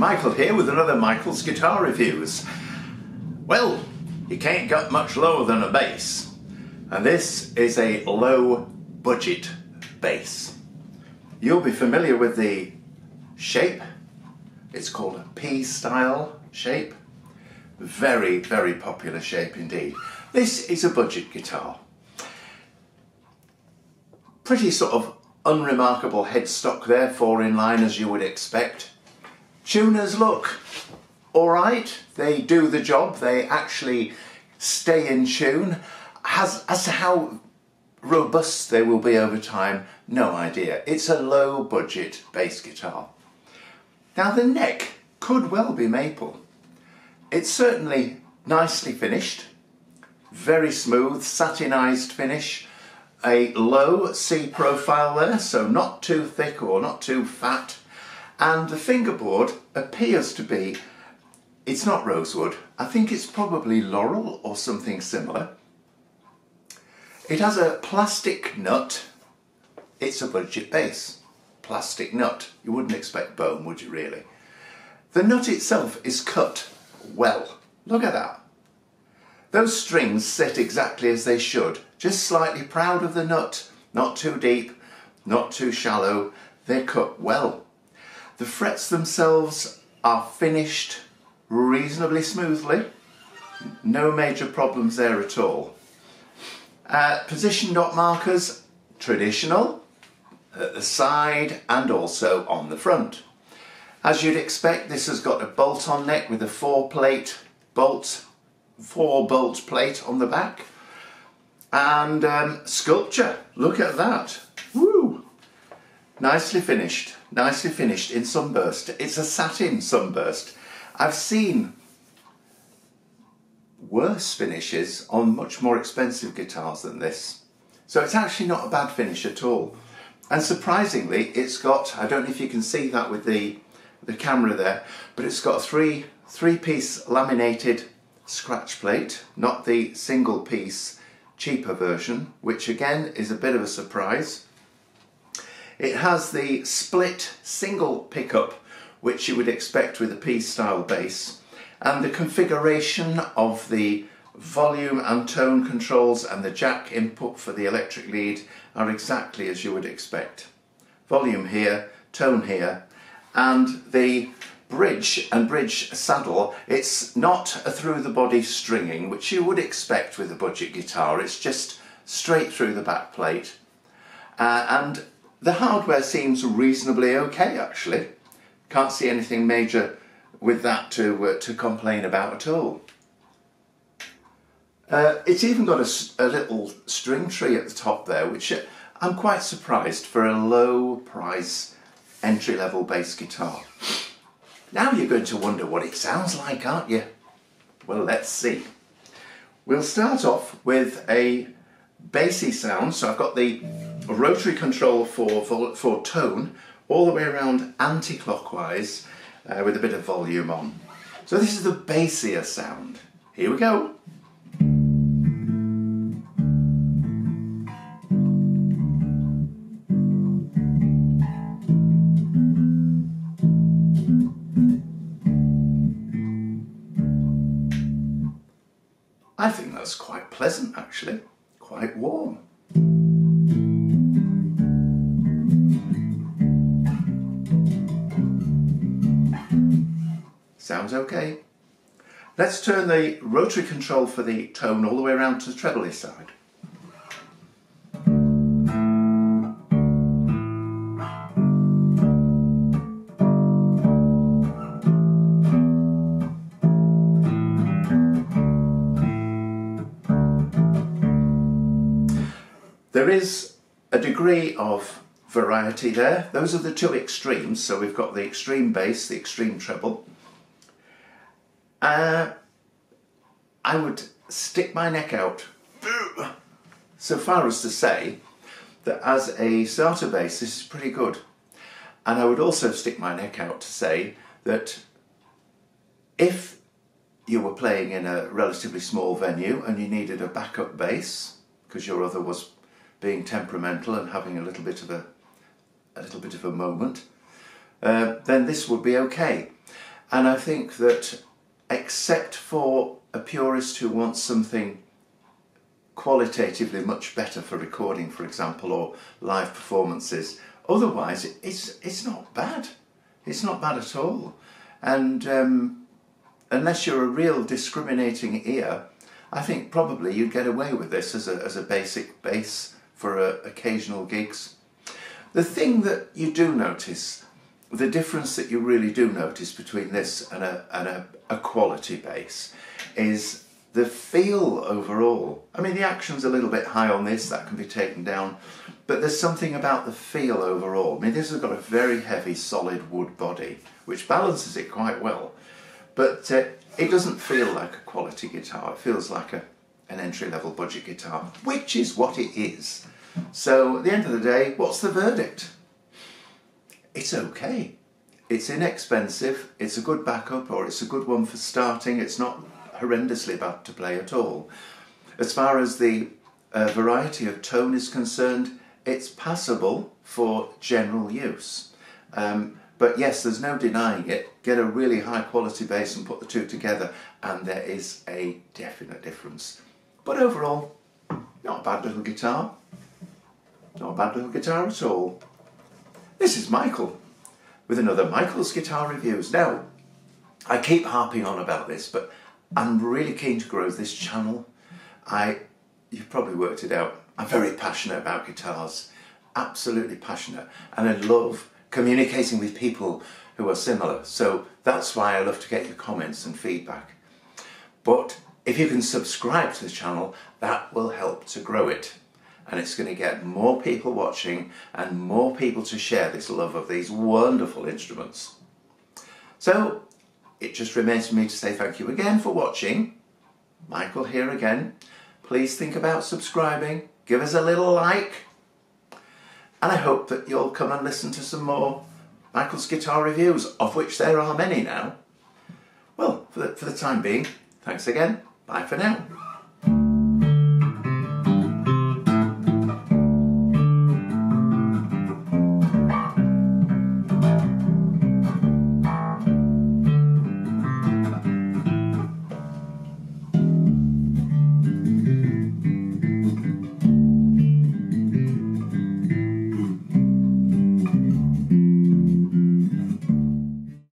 Michael here with another Michael's Guitar Reviews. Well, you can't get much lower than a bass, and this is a low budget bass. You'll be familiar with the shape. It's called a P-style shape. Very, very popular shape indeed. This is a budget guitar. Pretty sort of unremarkable headstock there, 4-in-line as you would expect. Tuners look alright, they do the job, they actually stay in tune. As to how robust they will be over time, no idea. It's a low budget bass guitar. Now the neck could well be maple. It's certainly nicely finished, very smooth, satinized finish. A low C profile there, so not too thick or not too fat. And the fingerboard appears to be, it's not rosewood, I think it's probably laurel or something similar. It has a plastic nut. It's a budget bass. Plastic nut. You wouldn't expect bone, would you really? The nut itself is cut well. Look at that. Those strings sit exactly as they should. Just slightly proud of the nut. Not too deep, not too shallow. They're cut well. The frets themselves are finished reasonably smoothly. No major problems there at all. Position dot markers, traditional, at the side and also on the front. As you'd expect, this has got a bolt-on neck with a 4-bolt plate on the back. And sculpture, look at that. Woo! Nicely finished in sunburst. It's a satin sunburst. I've seen worse finishes on much more expensive guitars than this. So it's actually not a bad finish at all. And surprisingly, it's got, I don't know if you can see that with the camera there, but it's got a three-piece laminated scratch plate, not the single piece cheaper version, which again is a bit of a surprise. It has the split single pickup, which you would expect with a P-style bass, and the configuration of the volume and tone controls and the jack input for the electric lead are exactly as you would expect. Volume here, tone here, and the bridge and bridge saddle, it's not a through the body stringing, which you would expect with a budget guitar. It's just straight through the back plate. And the hardware seems reasonably okay actually. Can't see anything major with that to complain about at all. It's even got a little string tree at the top there, which I'm quite surprised for a low price entry-level bass guitar. Now you're going to wonder what it sounds like, aren't you? Well, let's see. We'll start off with a bassy sound. So I've got the rotary control for tone all the way around anti-clockwise with a bit of volume on. So this is the bassier sound. Here we go. I think that's quite pleasant actually, quite warm. Sounds okay. Let's turn the rotary control for the tone all the way around to the treble side. There is a degree of variety there. Those are the two extremes. So we've got the extreme bass, the extreme treble. I would stick my neck out so far as to say that as a starter bass this is pretty good. And I would also stick my neck out to say that if you were playing in a relatively small venue and you needed a backup bass because your other was being temperamental and having a little bit of a moment, then this would be okay. And I think that except for a purist who wants something qualitatively much better for recording, for example, or live performances, otherwise it's not bad. It's not bad at all. And unless you're a real discriminating ear, I think probably you'd get away with this as a basic bass for occasional gigs. The thing that you do notice, the difference that you really do notice between this and a quality bass, is the feel overall. I mean, the action's a little bit high on this, that can be taken down, but there's something about the feel overall. I mean, this has got a very heavy solid wood body, which balances it quite well, but it doesn't feel like a quality guitar. It feels like an entry-level budget guitar, which is what it is. So at the end of the day, what's the verdict? It's okay. It's inexpensive, it's a good backup, or it's a good one for starting. It's not horrendously bad to play at all. As far as the variety of tone is concerned, it's passable for general use. But yes, there's no denying it. Get a really high quality bass and put the two together and there is a definite difference. But overall, not a bad little guitar. Not a bad little guitar at all. This is Michael with another Michael's Guitar Reviews. Now, I keep harping on about this, but I'm really keen to grow this channel. You've probably worked it out. I'm very passionate about guitars, absolutely passionate, and I love communicating with people who are similar. So that's why I love to get your comments and feedback. But if you can subscribe to the channel, that will help to grow it. And it's going to get more people watching and more people to share this love of these wonderful instruments. So it just remains for me to say thank you again for watching. Michael here again. Please think about subscribing, give us a little like, and I hope that you'll come and listen to some more Michael's Guitar Reviews, of which there are many now. Well, for the time being, thanks again. Bye for now.